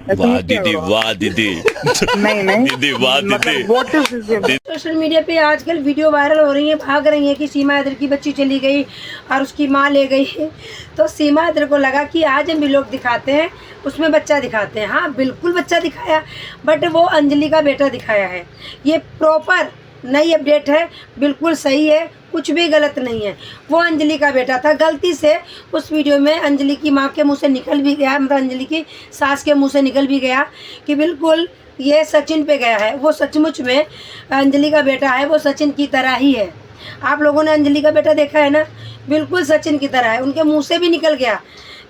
वाह दीदी, वाह दीदी। नहीं दीदी वाह दीदी। सोशल मीडिया पे आजकल वीडियो वायरल हो रही है, भाग रही है कि सीमा हैदर की बच्ची चली गई और उसकी माँ ले गई है। तो सीमा हैदर को लगा कि आज हम भी लोग दिखाते हैं, उसमें बच्चा दिखाते हैं। हाँ, बिल्कुल बच्चा दिखाया, बट वो अंजलि का बेटा दिखाया है। ये प्रॉपर नई अपडेट है, बिल्कुल सही है, कुछ भी गलत नहीं है। वो अंजलि का बेटा था। गलती से उस वीडियो में अंजलि की माँ के मुंह से निकल भी गया, मतलब अंजलि की सास के मुंह से निकल भी गया कि बिल्कुल ये सचिन पे गया है। वो सचमुच में अंजलि का बेटा है, वो सचिन की तरह ही है। आप लोगों ने अंजलि का बेटा देखा है ना, बिल्कुल सचिन की तरह है, उनके मुंह से भी निकल गया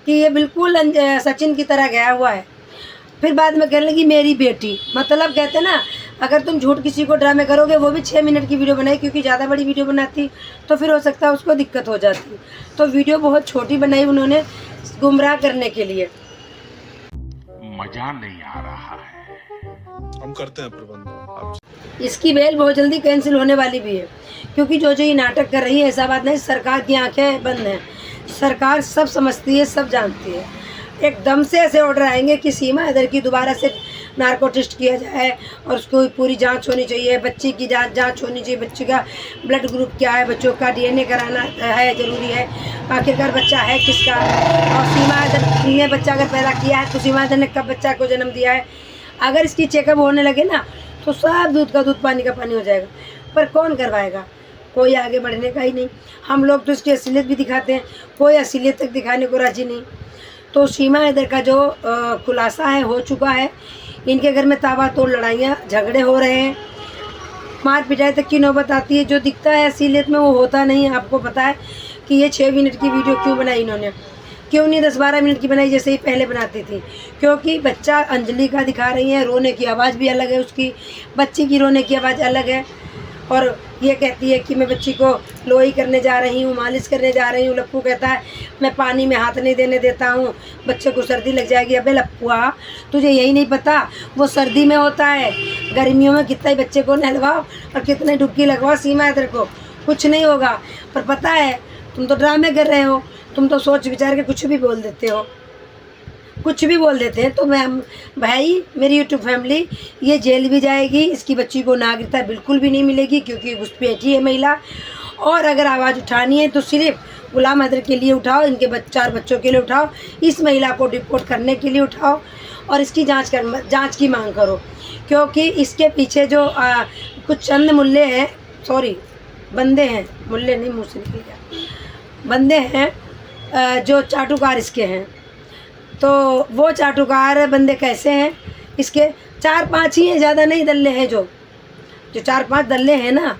कि ये बिल्कुल सचिन की तरह गया हुआ है। फिर बाद में कहने लगी मेरी बेटी। मतलब कहते हैं ना, अगर तुम झूठ किसी को ड्रामे करोगे, वो भी 6 मिनट की वीडियो बनाई, क्योंकि ज़्यादा बड़ी वीडियो बनाती तो फिर हो सकता है उसको दिक्कत हो जाती। तो वीडियो बहुत छोटी बनाई उन्होंने गुमराह करने के लिए। मजा नहीं आ रहा है। हम करते हैं प्रबंध। इसकी बेल बहुत जल्दी कैंसिल होने वाली भी है, क्योंकि जो ये नाटक कर रही है, ऐसा बात नहीं, सरकार की आंखें बंद हैं, सरकार सब समझती है, सब जानती है। एकदम से ऐसे ऑर्डर आएंगे कि सीमा हैदर की दोबारा से नार्को टेस्ट किया जाए और उसको पूरी जांच होनी चाहिए, बच्ची की जांच होनी चाहिए, बच्चे का ब्लड ग्रुप क्या है, बच्चों का DNA कराना है, ज़रूरी है, आखिरकार बच्चा है किसका, और सीमा हैदर ने बच्चा अगर पैदा किया है तो सीमा हैदर ने कब बच्चा को जन्म दिया है। अगर इसकी चेकअप होने लगे ना तो सब दूध का दूध पानी का पानी हो जाएगा। पर कौन करवाएगा? कोई आगे बढ़ने का ही नहीं। हम लोग तो इसकी असलियत भी दिखाते हैं, कोई असलियत तक दिखाने को राजी नहीं। तो सीमा हैदर का जो खुलासा है हो चुका है, इनके घर में ताबड़तोड़ लड़ाइयाँ झगड़े हो रहे हैं, मार पिटाई तक की नौबत आती है। जो दिखता है असलियत में वो होता नहीं। आपको पता है कि ये 6 मिनट की वीडियो क्यों बनाई इन्होंने, क्यों नहीं 10-12 मिनट की बनाई जैसे ही पहले बनाती थी? क्योंकि बच्चा अंजलि का दिखा रही है, रोने की आवाज़ भी अलग है उसकी, बच्ची की रोने की आवाज़ अलग है। और ये कहती है कि मैं बच्ची को लोई करने जा रही हूँ, मालिश करने जा रही हूँ। लप्पू कहता है मैं पानी में हाथ नहीं देने देता हूँ, बच्चे को सर्दी लग जाएगी। अबे लप्पुआ, तुझे यही नहीं पता वो सर्दी में होता है, गर्मियों में कितना ही बच्चे को नहलवाओ और कितने डुबकी लगवाओ सीमा हैदर को, कुछ नहीं होगा। पर पता है तुम तो ड्रामे कर रहे हो, तुम तो सोच विचार के कुछ भी बोल देते हो, कुछ भी बोल देते हैं। तो मैं भाई, मेरी यूट्यूब फैमिली, ये जेल भी जाएगी, इसकी बच्ची को नागरिकता बिल्कुल भी नहीं मिलेगी, क्योंकि घुसपैठी है महिला। और अगर आवाज़ उठानी है तो सिर्फ गुलाम हैदर के लिए उठाओ, इनके 4 बच्चों के लिए उठाओ, इस महिला को डिपोर्ट करने के लिए उठाओ और इसकी जांच की मांग करो। क्योंकि इसके पीछे जो कुछ चंद मुल्ले हैं, सॉरी बंदे हैं, मुल्ले नहीं, मुँह से निकल गया, बंदे हैं जो चाटुकार इसके हैं। तो वो चाटुकार बंदे कैसे हैं? इसके 4-5 ही हैं, ज़्यादा नहीं दल्ले हैं। जो 4-5 दल्ले हैं ना,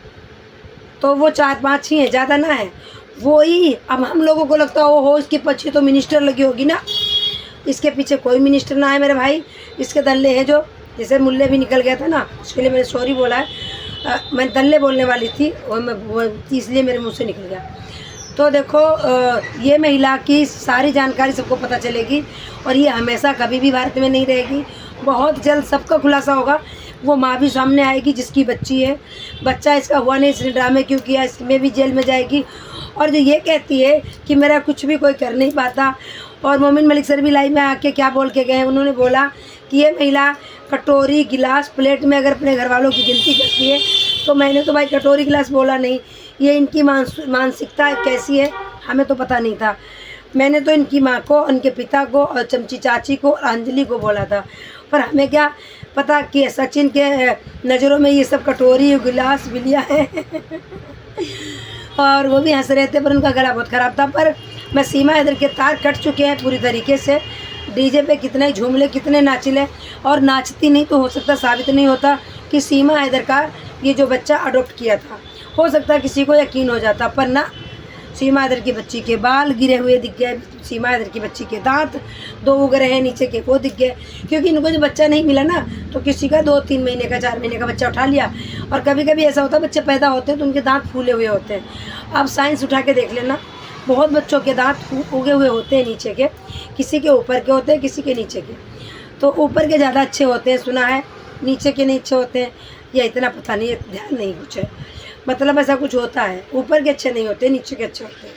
तो वो 4-5 ही हैं, ज़्यादा ना है वो ही। अब हम लोगों को लगता हो इसके पीछे तो मिनिस्टर लगी होगी ना, इसके पीछे कोई मिनिस्टर ना है मेरे भाई। इसके दल्ले हैं जो, जैसे मुल्ले भी निकल गया था ना, उसके लिए मैंने सॉरी बोला है, मैं दल्ले बोलने वाली थी वो इसलिए मेरे मुँह से निकल गया। तो देखो ये महिला की सारी जानकारी सबको पता चलेगी और ये हमेशा कभी भी भारत में नहीं रहेगी। बहुत जल्द सबका खुलासा होगा। वो माँ भी सामने आएगी जिसकी बच्ची है, बच्चा इसका हुआ नहीं, इसने ड्रामे क्यों किया, इसमें भी जेल में जाएगी। और जो ये कहती है कि मेरा कुछ भी कोई कर नहीं पाता, और मोमिन मलिक सर भी लाइव में आके क्या बोल के गए, उन्होंने बोला कि ये महिला कटोरी गिलास प्लेट में अगर अपने घर वालों की गिनती करती है, तो मैंने तो भाई कटोरी गिलास बोला नहीं। ये इनकी मानसिकता कैसी है हमें तो पता नहीं था। मैंने तो इनकी माँ को, उनके पिता को और चमची चाची को और अंजलि को बोला था, पर हमें क्या पता कि सचिन के नज़रों में ये सब कटोरी गिलास बिलिया है और वो भी हंस रहे थे, पर उनका गला बहुत ख़राब था। पर मैं सीमा हैदर के तार कट चुके हैं पूरी तरीके से। डीजे पे कितने झूम ले, कितने नाच ले, और नाचती नहीं तो हो सकता साबित नहीं होता कि सीमा हैदर का ये जो बच्चा अडॉप्ट किया था। हो सकता किसी को यकीन हो जाता, पर ना, सीमा हैदर की बच्ची के बाल गिरे हुए दिख गए, सीमा हैदर की बच्ची के दांत 2 उग रहे हैं नीचे के, वो दिख गए। क्योंकि इनको जो बच्चा नहीं मिला ना, तो किसी का 2-3 महीने का, 4 महीने का बच्चा उठा लिया। और कभी कभी ऐसा होता है बच्चे पैदा होते हैं तो उनके दांत फूले हुए होते हैं। अब साइंस उठा के देख लेना, बहुत बच्चों के दांत उगे हुए होते हैं नीचे के, किसी के ऊपर के होते हैं, किसी के नीचे के। तो ऊपर के ज़्यादा अच्छे होते हैं सुना है, नीचे के नहीं अच्छे होते हैं, या इतना पता नहीं, ध्यान नहीं कुछ है, मतलब ऐसा कुछ होता है, ऊपर के अच्छे नहीं होते, नीचे के अच्छे होते हैं।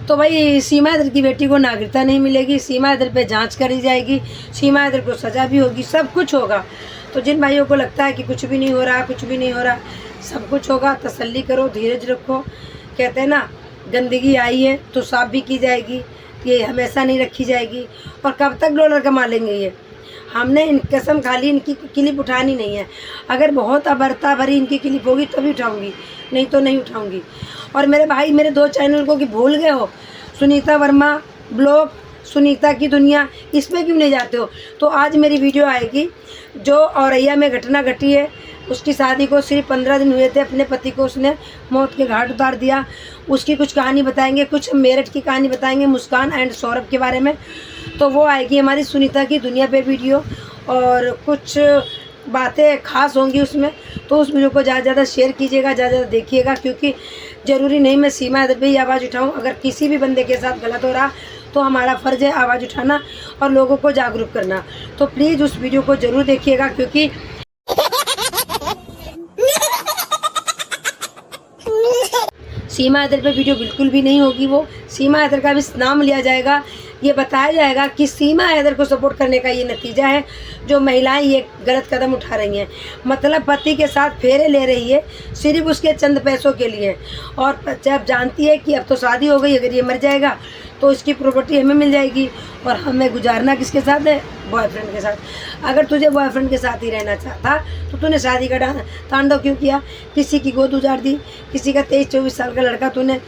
तो भाई सीमा हैदर की बेटी को नागरिकता नहीं मिलेगी, सीमा हैदर पे जांच करी जाएगी, सीमा हैदर को सज़ा भी होगी, सब कुछ होगा। तो जिन भाइयों को लगता है कि कुछ भी नहीं हो रहा, कुछ भी नहीं हो रहा, सब कुछ होगा। तसल्ली करो, धीरज रखो। कहते हैं ना, गंदगी आई है तो साफ भी की जाएगी, ये हमेशा नहीं रखी जाएगी। और कब तक डॉलर कमा लेंगे ये? हमने इन कसम खाली इनकी क्लिप उठानी नहीं है। अगर बहुत अबरता भरी इनकी क्लिप होगी तो भी उठाऊंगी, नहीं तो नहीं उठाऊंगी। और मेरे भाई, मेरे 2 चैनल को कि भूल गए हो, सुनीता वर्मा ब्लॉग, सुनीता की दुनिया, इस पर क्यों नहीं जाते हो? तो आज मेरी वीडियो आएगी जो औरैया में घटना घटी है, उसकी शादी को सिर्फ 15 दिन हुए थे, अपने पति को उसने मौत के घाट उतार दिया। उसकी कुछ कहानी बताएंगे, कुछ मेरठ की कहानी बताएंगे मुस्कान एंड सौरभ के बारे में। तो वो आएगी हमारी सुनीता की दुनिया पे वीडियो, और कुछ बातें खास होंगी उसमें। तो उस वीडियो को ज़्यादा से ज़्यादा शेयर कीजिएगा, ज़्यादा से ज़्यादा देखिएगा, क्योंकि ज़रूरी नहीं मैं सीमा हैदर पे ही आवाज़ उठाऊँ। अगर किसी भी बंदे के साथ गलत हो रहा तो हमारा फ़र्ज़ है आवाज़ उठाना और लोगों को जागरूक करना। तो प्लीज़ उस वीडियो को ज़रूर देखिएगा, क्योंकि सीमा हैदर पे वीडियो बिल्कुल भी नहीं होगी। वो सीमा हैदर का भी नाम लिया जाएगा, ये बताया जाएगा कि सीमा हैदर को सपोर्ट करने का ये नतीजा है जो महिलाएं ये गलत कदम उठा रही हैं। मतलब पति के साथ फेरे ले रही है सिर्फ उसके चंद पैसों के लिए, और जब जानती है कि अब तो शादी हो गई, अगर ये मर जाएगा तो इसकी प्रॉपर्टी हमें मिल जाएगी, और हमें गुजारना किसके साथ है? बॉयफ्रेंड के साथ। अगर तुझे बॉयफ्रेंड के साथ ही रहना चाहता तो तूने शादी का तांडव क्यों किया? किसी की गोद उजाड़ दी, किसी का 23-24 साल का लड़का तूने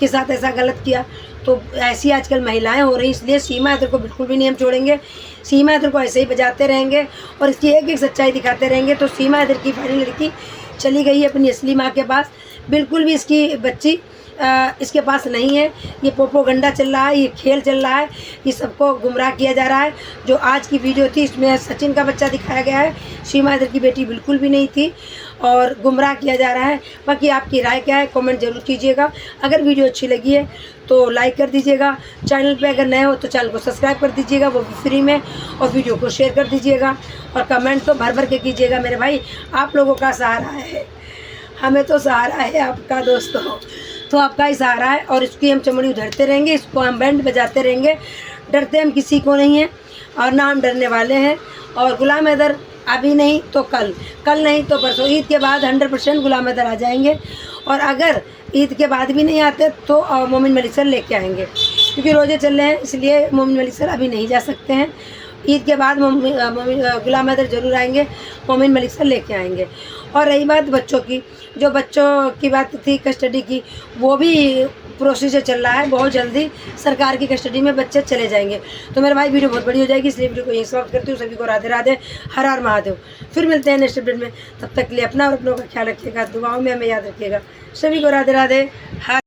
के साथ ऐसा गलत किया। तो ऐसी आजकल महिलाएं हो रही, इसलिए सीमा हैदर को बिल्कुल भी नहीं हम छोड़ेंगे। सीमा हैदर को ऐसे ही बजाते रहेंगे और इसकी एक एक सच्चाई दिखाते रहेंगे। तो सीमा हैदर की पहली लड़की चली गई है अपनी असली माँ के पास, बिल्कुल भी इसकी बच्ची इसके पास नहीं है। ये प्रोपेगेंडा चल रहा है, ये खेल चल रहा है, ये सबको गुमराह किया जा रहा है। जो आज की वीडियो थी इसमें सचिन का बच्चा दिखाया गया है, सीमा हैदर की बेटी बिल्कुल भी नहीं थी, और गुमराह किया जा रहा है। बाकी आपकी राय क्या है कमेंट जरूर कीजिएगा। अगर वीडियो अच्छी लगी है तो लाइक कर दीजिएगा, चैनल पे अगर नए हो तो चैनल को सब्सक्राइब कर दीजिएगा, वो भी फ्री में, और वीडियो को शेयर कर दीजिएगा, और कमेंट तो भर भर के कीजिएगा मेरे भाई। आप लोगों का सहारा है, हमें तो सहारा है आपका दोस्तों, तो आपका ही सहारा है, और इसकी हम चमड़ी उधरते रहेंगे, इसको हम बैंड बजाते रहेंगे। डरते हम किसी को नहीं हैं और ना हम डरने वाले हैं। और गुलाम हैदर अभी नहीं तो कल, कल नहीं तो परसों, ईद के बाद 100% गुलाम हैदर आ जाएंगे। और अगर ईद के बाद भी नहीं आते तो मोमिन मलिक सर लेके आएंगे, क्योंकि रोज़े चल रहे हैं इसलिए मोमिन मलिक सर अभी नहीं जा सकते हैं। ईद के बाद गुलाम हैदर जरूर आएंगे, मोमिन मलिक सर लेके आएंगे। और रही बात बच्चों की, जो बच्चों की बात थी कस्टडी की, वो भी प्रोसीजर चल रहा है, बहुत जल्दी सरकार की कस्टडी में बच्चे चले जाएंगे। तो मेरे भाई वीडियो बहुत बड़ी हो जाएगी, इसलिए वीडियो को यहीं समाप्त करती हूँ। सभी को राधे राधे, हर हर महादेव। फिर मिलते हैं नेक्स्ट अपडेट में, तब तक के लिए अपना और अपनों का ख्याल रखिएगा, दुआओं में हमें याद रखिएगा। सभी को राधे राधे, हर